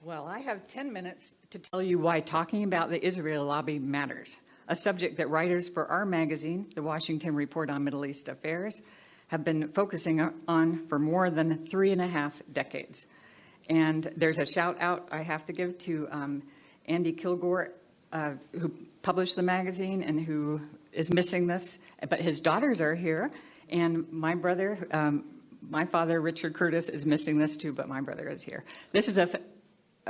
Well, I have 10 minutes to tell you why talking about the Israel lobby matters, a subject that writers for our magazine, the Washington Report on Middle East Affairs, have been focusing on for more than 3.5 decades. And there's a shout out I have to give to Andy Kilgore, who published the magazine and who is missing this, but his daughters are here, and my brother, my father, Richard Curtis, is missing this too, but my brother is here. This is a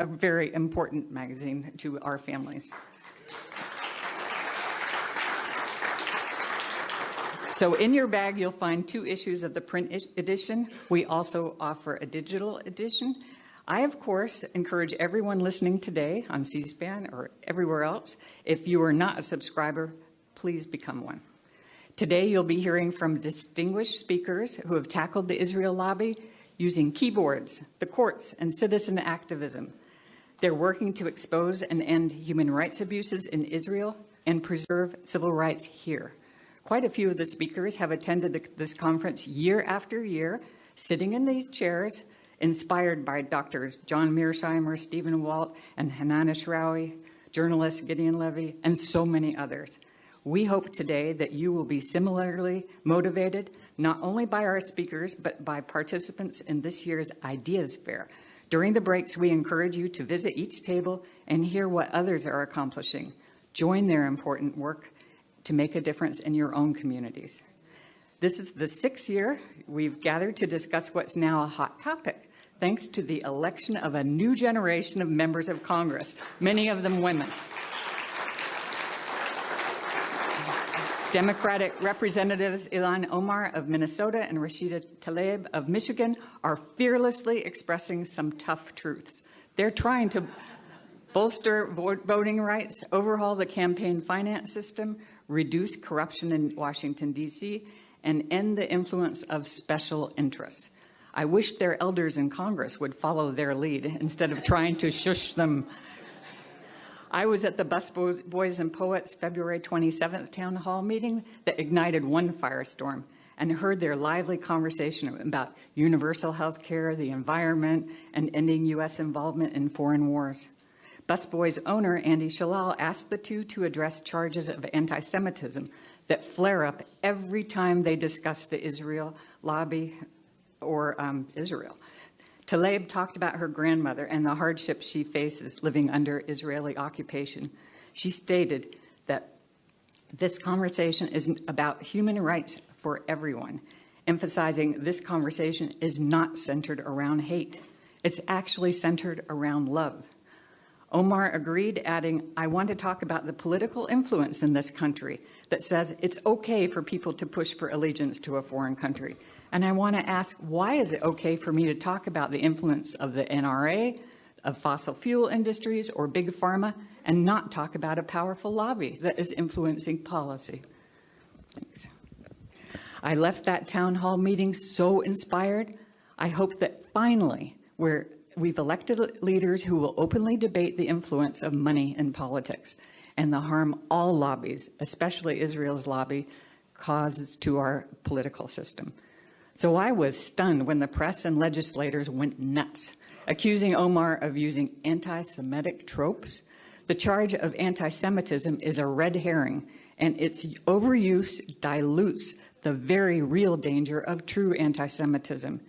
very important magazine to our families. So in your bag, you'll find 2 issues of the print edition. We also offer a digital edition. I, of course, encourage everyone listening today on C-SPAN or everywhere else, if you are not a subscriber, please become one. Today, you'll be hearing from distinguished speakers who have tackled the Israel lobby using keyboards, the courts, and citizen activism. They're working to expose and end human rights abuses in Israel and preserve civil rights here. Quite a few of the speakers have attended this conference year after year, sitting in these chairs, inspired by Drs. John Mearsheimer, Stephen Walt, and Hanan Ashrawi, journalist Gideon Levy, and so many others. We hope today that you will be similarly motivated, not only by our speakers, but by participants in this year's Ideas Fair. During the breaks, we encourage you to visit each table and hear what others are accomplishing. Join their important work to make a difference in your own communities. This is the 6th year we've gathered to discuss what's now a hot topic, thanks to the election of a new generation of members of Congress, many of them women. Democratic Representatives Ilhan Omar of Minnesota and Rashida Tlaib of Michigan are fearlessly expressing some tough truths. They're trying to bolster voting rights, overhaul the campaign finance system, reduce corruption in Washington, D.C., and end the influence of special interests. I wish their elders in Congress would follow their lead instead of trying to shush them. I was at the Busboys and Poets February 27th town hall meeting that ignited one firestorm and heard their lively conversation about universal health care, the environment, and ending U.S. involvement in foreign wars. Busboys owner Andy Shalal asked the two to address charges of anti-Semitism that flare up every time they discuss the Israel lobby or Israel. Tlaib talked about her grandmother and the hardships she faces living under Israeli occupation. She stated that this conversation isn't about human rights for everyone, emphasizing this conversation is not centered around hate. It's actually centered around love. Omar agreed, adding, "I want to talk about the political influence in this country that says it's okay for people to push for allegiance to a foreign country. And I want to ask, why is it okay for me to talk about the influence of the NRA, of fossil fuel industries, or big pharma, and not talk about a powerful lobby that is influencing policy?" Thanks. I left that town hall meeting so inspired. I hope that finally we've elected leaders who will openly debate the influence of money in politics and the harm all lobbies, especially Israel's lobby, causes to our political system. So I was stunned when the press and legislators went nuts, accusing Omar of using anti-Semitic tropes. The charge of anti-Semitism is a red herring, and its overuse dilutes the very real danger of true anti-Semitism.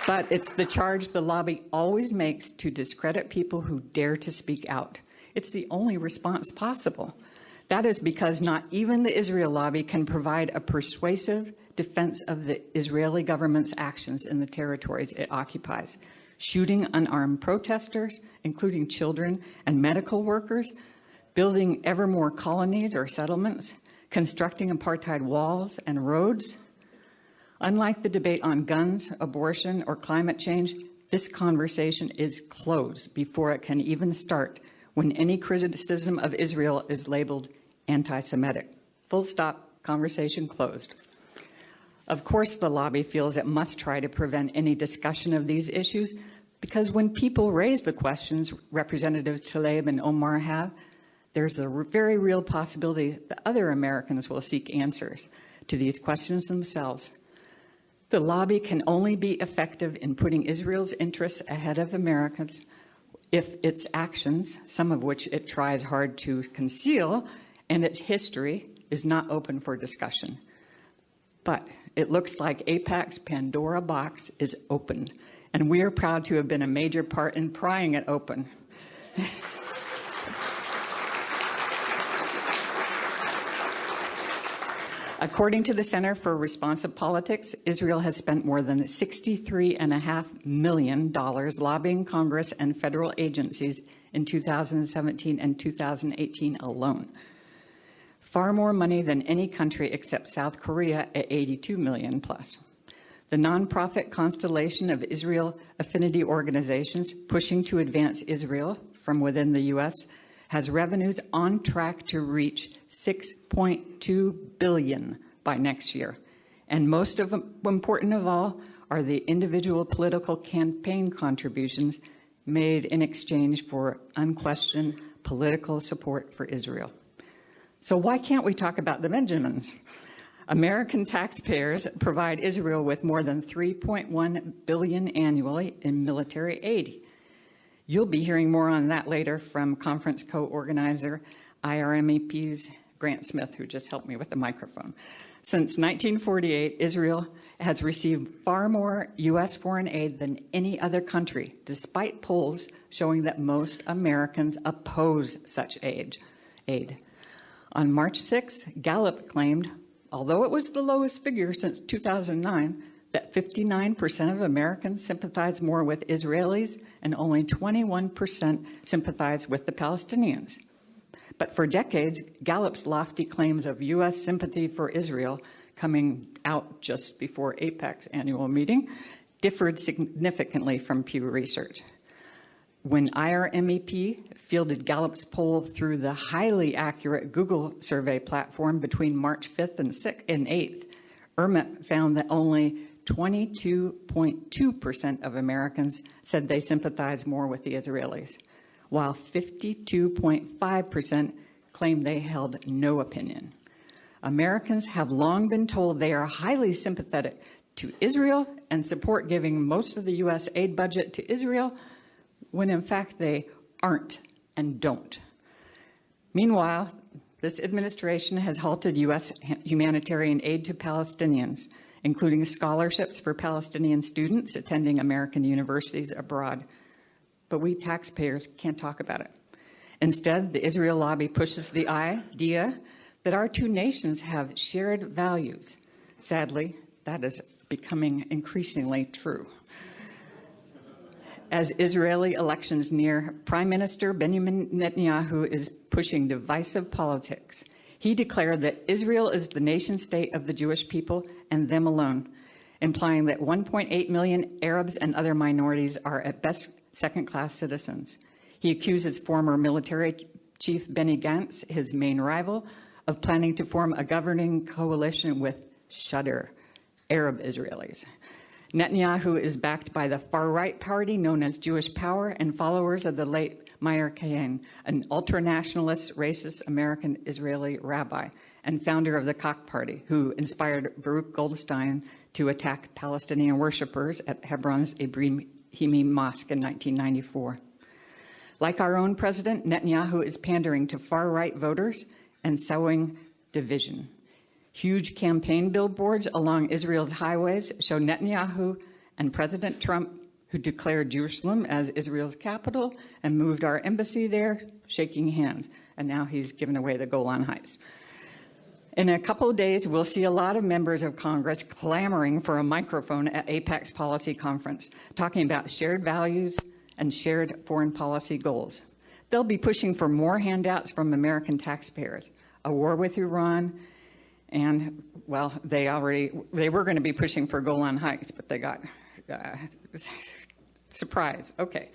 But it's the charge the lobby always makes to discredit people who dare to speak out. It's the only response possible. That is because not even the Israel lobby can provide a persuasive defense of the Israeli government's actions in the territories it occupies, shooting unarmed protesters, including children and medical workers, building ever more colonies or settlements, constructing apartheid walls and roads. Unlike the debate on guns, abortion, or climate change, this conversation is closed before it can even start when any criticism of Israel is labeled anti-Semitic. Full stop, conversation closed. Of course, the lobby feels it must try to prevent any discussion of these issues because when people raise the questions Representatives Tlaib and Omar have, there's a very real possibility that other Americans will seek answers to these questions themselves. The lobby can only be effective in putting Israel's interests ahead of Americans if its actions, some of which it tries hard to conceal, and its history is not open for discussion. But it looks like AIPAC's Pandora box is open, and we are proud to have been a major part in prying it open. According to the Center for Responsive Politics, Israel has spent more than $63.5 million lobbying Congress and federal agencies in 2017 and 2018 alone. Far more money than any country except South Korea at $82 million plus. The nonprofit constellation of Israel affinity organizations pushing to advance Israel from within the U.S. has revenues on track to reach $6.2 billion by next year. And most important of all are the individual political campaign contributions made in exchange for unquestioned political support for Israel. So why can't we talk about the Benjamins? American taxpayers provide Israel with more than $3.1 billion annually in military aid. You'll be hearing more on that later from conference co-organizer IRMEP's Grant Smith, who just helped me with the microphone. Since 1948, Israel has received far more U.S. foreign aid than any other country, despite polls showing that most Americans oppose such aid. On March 6, Gallup claimed, although it was the lowest figure since 2009, that 59% of Americans sympathize more with Israelis and only 21% sympathize with the Palestinians. But for decades, Gallup's lofty claims of U.S. sympathy for Israel, coming out just before AIPAC's annual meeting, differed significantly from Pew Research. When IRMEP fielded Gallup's poll through the highly accurate Google survey platform between March 5th and 8th, IRMEP found that only 22.2% of Americans said they sympathize more with the Israelis, while 52.5% claimed they held no opinion. Americans have long been told they are highly sympathetic to Israel and support giving most of the U.S. aid budget to Israel, when in fact they aren't and don't. Meanwhile, this administration has halted U.S. humanitarian aid to Palestinians, including scholarships for Palestinian students attending American universities abroad. But we taxpayers can't talk about it. Instead, the Israel lobby pushes the idea that our two nations have shared values. Sadly, that is becoming increasingly true. As Israeli elections near, Prime Minister Benjamin Netanyahu is pushing divisive politics. He declared that Israel is the nation state of the Jewish people and them alone, implying that 1.8 million Arabs and other minorities are at best second-class citizens. He accuses former military chief Benny Gantz, his main rival, of planning to form a governing coalition with shudder Arab Israelis. Netanyahu is backed by the far-right party known as Jewish Power and followers of the late Meir Kayen, an ultra-nationalist, racist American-Israeli rabbi and founder of the Koch Party, who inspired Baruch Goldstein to attack Palestinian worshippers at Hebron's Ibrahimi Mosque in 1994. Like our own president, Netanyahu is pandering to far-right voters and sowing division. Huge campaign billboards along Israel's highways show Netanyahu and President Trump, who declared Jerusalem as Israel's capital and moved our embassy there, shaking hands. And now he's given away the Golan Heights. In a couple of days, we'll see a lot of members of Congress clamoring for a microphone at AIPAC's policy conference, talking about shared values and shared foreign policy goals. They'll be pushing for more handouts from American taxpayers, a war with Iran, and, well, they were going to be pushing for Golan Heights, but they got surprise. Okay.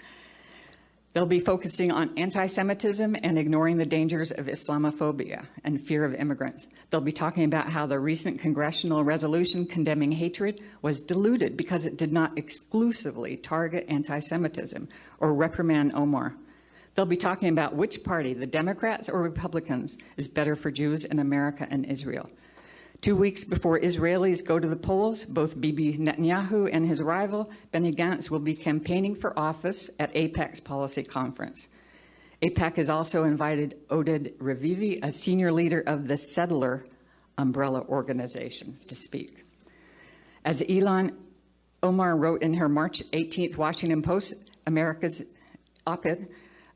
They'll be focusing on anti-Semitism and ignoring the dangers of Islamophobia and fear of immigrants. They'll be talking about how the recent congressional resolution condemning hatred was diluted because it did not exclusively target anti-Semitism or reprimand Omar. They'll be talking about which party, the Democrats or Republicans, is better for Jews in America and Israel. 2 weeks before Israelis go to the polls, both Bibi Netanyahu and his rival, Benny Gantz, will be campaigning for office at AIPAC's policy conference. AIPAC has also invited Oded Revivi, a senior leader of the Settler umbrella organizations, to speak. As Ilhan Omar wrote in her March 18th Washington Post, America's op-ed,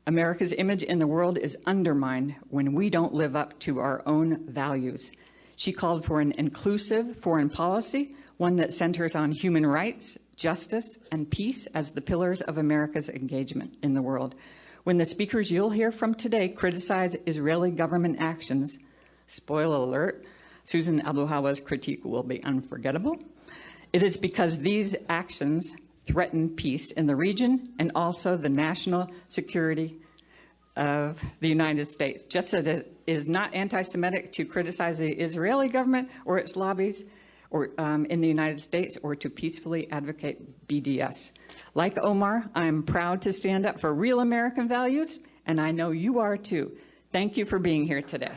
America's image in the world is undermined when we don't live up to our own values. She called for an inclusive foreign policy, one that centers on human rights, justice, and peace as the pillars of America's engagement in the world. When the speakers you'll hear from today criticize Israeli government actions, spoiler alert, Susan Abuhawa's critique will be unforgettable. It is because these actions threaten peace in the region and also the national security of the United States. Just as it is not anti-Semitic to criticize the Israeli government or its lobbies or in the United States, or to peacefully advocate BDS. Like Omar, I am proud to stand up for real American values, and I know you are too. Thank you for being here today.